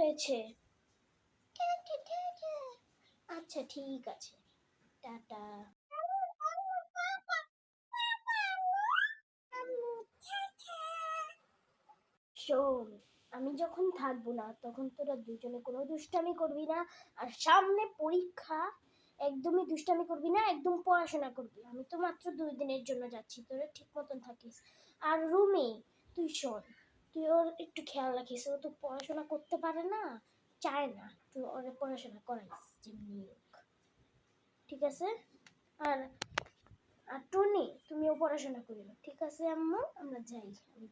হয়েছে? আচ্ছা ঠিক আছে, টাটা। শোন, আমি যখন থাকবো না তখন তোরা দুজনে কোনো দুষ্টামি করবি না, আর সামনে পরীক্ষা, একদমই দুষ্টামি করবি না, একদম পড়াশোনা করবি। আমি তো মাত্র 2 দিনের জন্য যাচ্ছি, তোরা ঠিক মতন থাকিস। আর রুমি, তুই শোন, তুই ওর একটু খেয়াল রাখিস, ও তো পড়াশোনা করতে পারে না, চায় না, তুই ওর পড়াশোনা করাইস যেমনি হোক, ঠিক আছে? আর আর টনি, তুমিও পড়াশোনা করিও, ঠিক আছে আম্মু? আমরা যাই, আমি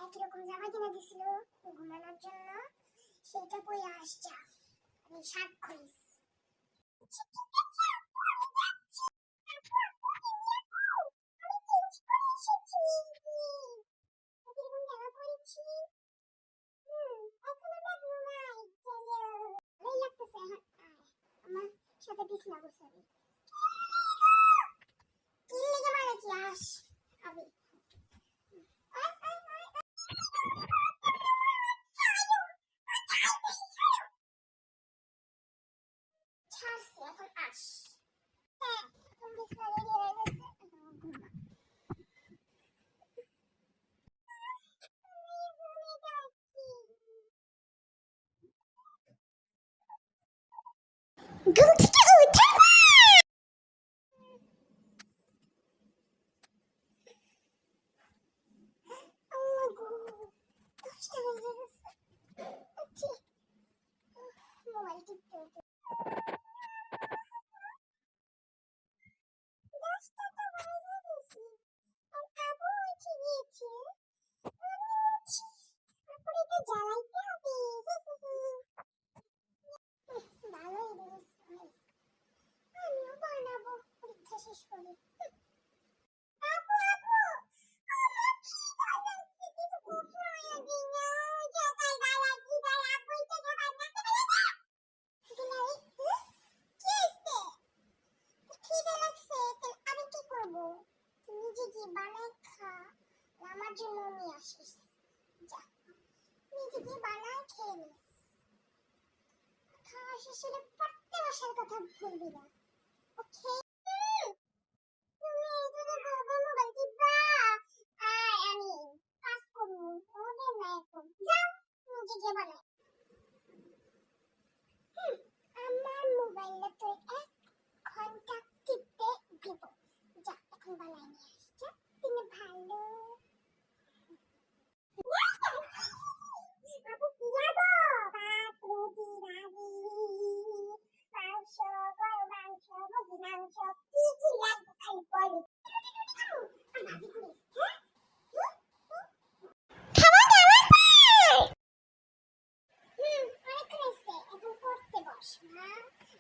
একই রকম জামা কিনে দিছিল ঘুমানোর জন্য, সেটা পরে আসছে, আমি সাক্ষরিস। সাথে বিছনা গোছাবি, কি লেগে মারে কি আস আবি। ছাড়ছি, এখন আস। হ্যাঁ, এখন বিছনা রেডি হয়ে গেছে, এখন ঘুমা। ঘুম থেকে উঠে মোবাইল টিপতে হতো। আমিও বানাবো পরীক্ষা শেষ করে। আমার জন্য নিয়ে আসিস, যা নিজে গিয়ে বানায় খেয়ে নিস। খাওয়া শেষ হলে পড়তে বসার কথা ভুলবি না, ওকে? তুমি এইভাবে বাবা মোবাইল টিপবা আর আমি কাজ করবো, ওদের না এখন যাও নিজে গিয়ে বানায়। আমার মোবাইলে তো 1 ঘন্টা টিপতে দিব, যা এখন বানায় নিয়ে আসছে। তুমি ভালো আপু কি যাবো? ভাত, রুটি, ভাজি, মাংস, গরু মাংস, মুরগি মাংস, কি কি লাগবে খালি বলো। আর ভাজি করিস, হ্যাঁ? খাবার দাবার পাই। অনেকক্ষণ এসছে, এখন পড়তে বস মা।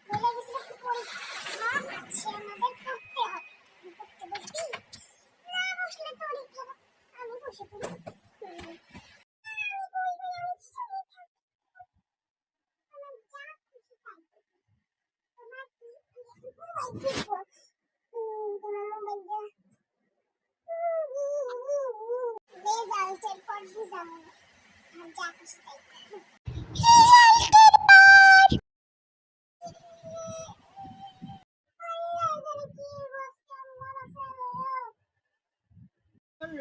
বলে গেছিল কি পরীক্ষা আছে আমাদের, পড়তে হবে। পড়তে বসবি? না বসলে পরীক্ষা, আমি বসে পড়ি। রেজাল্টের পর বুঝাবো, যা খুশি তাই।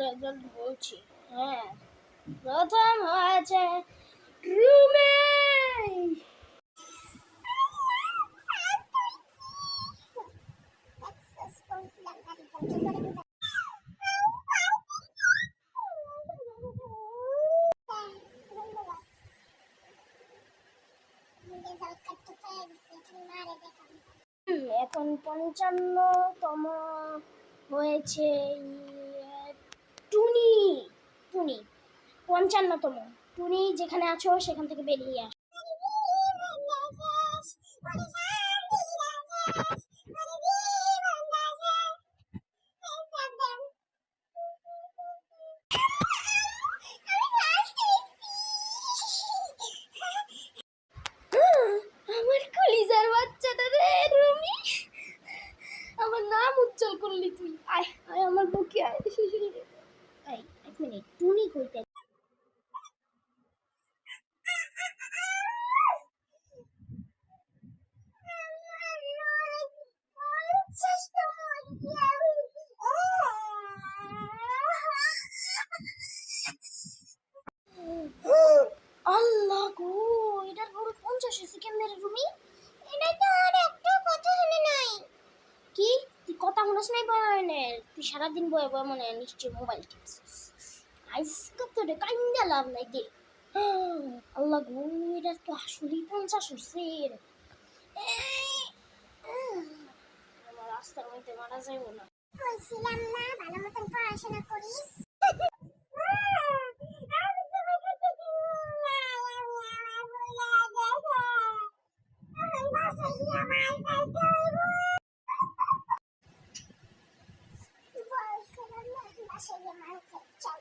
রেজাল্ট বলছি, হ্যাঁ প্রথম হয়েছে রুমে। এখন 55তম হয়েছে টুনি। টুনি 55তম। টুনি যেখানে আছো সেখান থেকে বেরিয়ে আস। মিনিট টুনি কইতে আল্লাহ গো, এটার গরু 50 সেকেন্ডের রুমি। এটা তো আর একটা কথা শুনে নাই। কি তুই কথা শুনস নাই বয়নের? তুই সারাদিন বয়ে বয়ে মনে হয় নিশ্চয়ই মোবাইল টিপছিস। আজকে তোরে কাইন্দা লাভ নাই দে। আল্লাহ গো, এটা তো আসলেই 50 হচ্ছে। আমার রাস্তার মধ্যে মারা যাইব না। কইছিলাম না ভালো মতন পড়াশোনা করিস। বাসায় আমার চল